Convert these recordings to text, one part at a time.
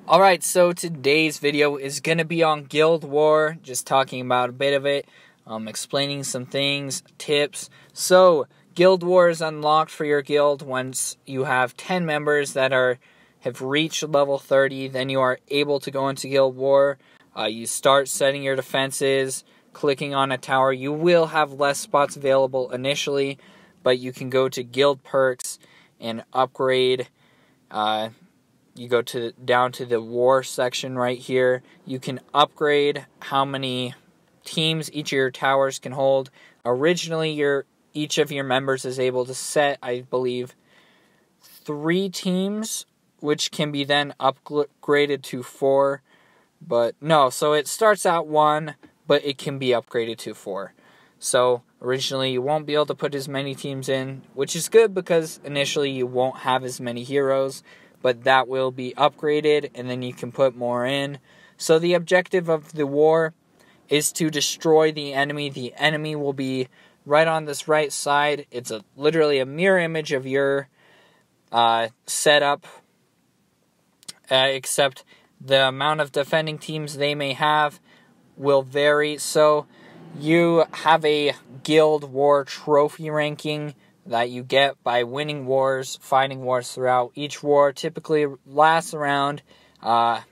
Alright, so today's video is going to be on Guild War, just talking about a bit of it, explaining some things, tips. So, Guild War is unlocked for your guild once you have 10 members that have reached level 30, then you are able to go into Guild War. You start setting your defenses, clicking on a tower. You will have less spots available initially, but you can go to guild perks and upgrade. You go down to the war section right here. You can upgrade how many teams each of your towers can hold. Originally, each of your members is able to set, I believe, 3 teams, which can be then upgraded to 4. But no, so it starts at 1, but it can be upgraded to 4. So originally you won't be able to put as many teams in, which is good because initially you won't have as many heroes. But that will be upgraded, and then you can put more in. So the objective of the war is to destroy the enemy. The enemy will be right on this right side. It's literally a mirror image of your setup, except the amount of defending teams they may have will vary. So you have a Guild War trophy ranking that you get by winning wars, fighting wars throughout. Each war typically lasts around, 1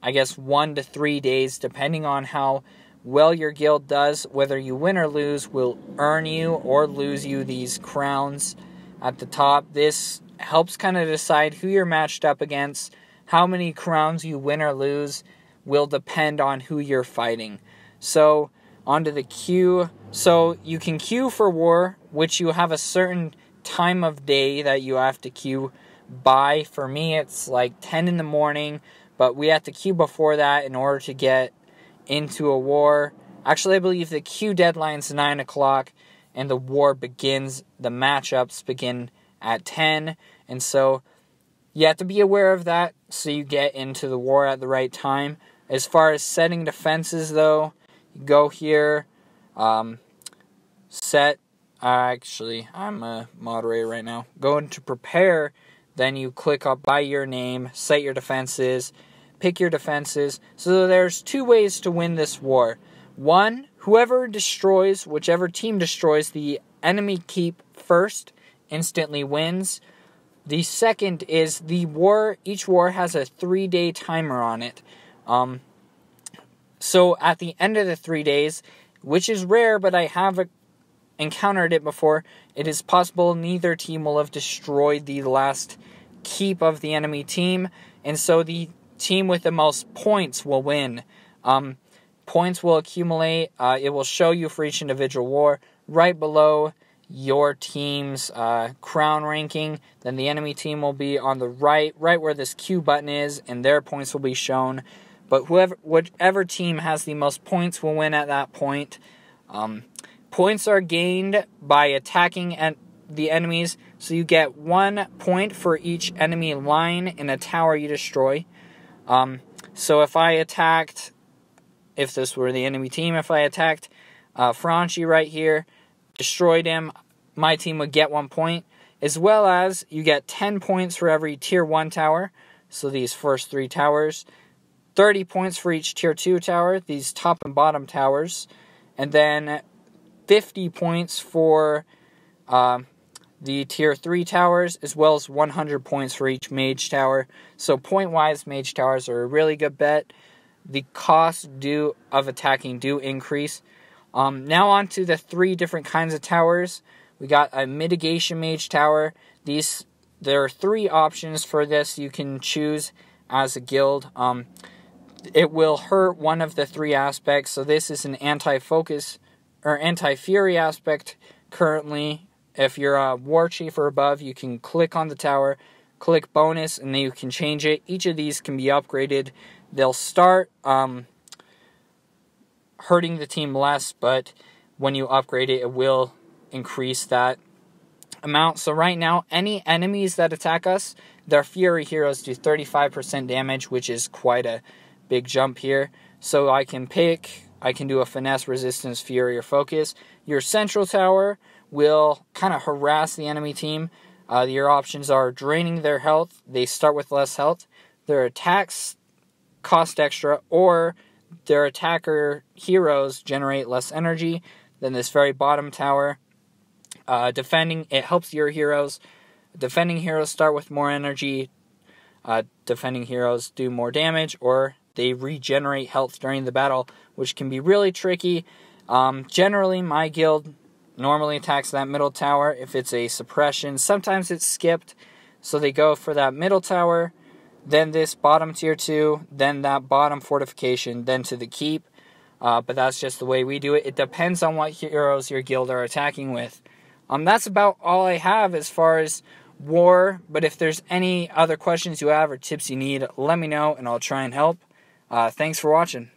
to 3 days, depending on how well your guild does. Whether you win or lose will earn you or lose you these crowns at the top. This helps kind of decide who you're matched up against. How many crowns you win or lose will depend on who you're fighting. So, onto the queue. So you can queue for war, which you have a certain time of day that you have to queue by. For me, it's like 10 in the morning, but we have to queue before that in order to get into a war. Actually, I believe the queue deadline's 9 o'clock, and the war begins, the matchups begin at 10, and so you have to be aware of that so you get into the war at the right time. As far as setting defenses, though, you go here, set, I'm a moderator right now, go into prepare, then you click up by your name, set your defenses, pick your defenses. So there's 2 ways to win this war. 1, whoever destroys, whichever team destroys the enemy keep first, instantly wins. The second is the war, each war has a 3-day timer on it. So at the end of the 3 days, which is rare, but I have encountered it before, it is possible neither team will have destroyed the last keep of the enemy team, and so the team with the most points will win. Points will accumulate. It will show you for each individual war right below your team's crown ranking. Then the enemy team will be on the right where this Q button is, and their points will be shown. But whichever team has the most points will win at that point. Points are gained by attacking the enemies, so you get 1 point for each enemy line in a tower you destroy. So if this were the enemy team, if I attacked Franchi right here, destroyed him, my team would get 1 point, as well as you get 10 points for every tier 1 tower, so these first 3 towers, 30 points for each tier 2 tower, these top and bottom towers, and then 50 points for the tier 3 towers, as well as 100 points for each mage tower. So point-wise, mage towers are a really good bet. The costs of attacking do increase. Now on to the 3 different kinds of towers. We got a Mitigation Mage Tower. There are 3 options for this you can choose as a guild. It will hurt one of the 3 aspects. So this is an anti-focus or anti-fury aspect currently. If you're a war chief or above, you can click on the tower, click bonus, and then you can change it. Each of these can be upgraded. They'll start hurting the team less, but when you upgrade it, it will increase that amount. So right now, any enemies that attack us, their Fury heroes do 35% damage, which is quite a big jump here. So I can do a Finesse, Resistance, Fury, or Focus. Your Central Tower will kind of harass the enemy team. Your options are draining their health. They start with less health. Their attacks cost extra, or their attacker heroes generate less energy than this very bottom tower. Defending, it helps your heroes. Defending heroes start with more energy. Defending heroes do more damage, or they regenerate health during the battle, which can be really tricky. Generally, my guild normally attacks that middle tower if it's a suppression. Sometimes it's skipped, so they go for that middle tower, then this bottom tier 2, then that bottom fortification, then to the keep. But that's just the way we do it. It depends on what heroes your guild are attacking with. That's about all I have as far as war, but if there's any other questions you have or tips you need, let me know and I'll try and help. Thanks for watching.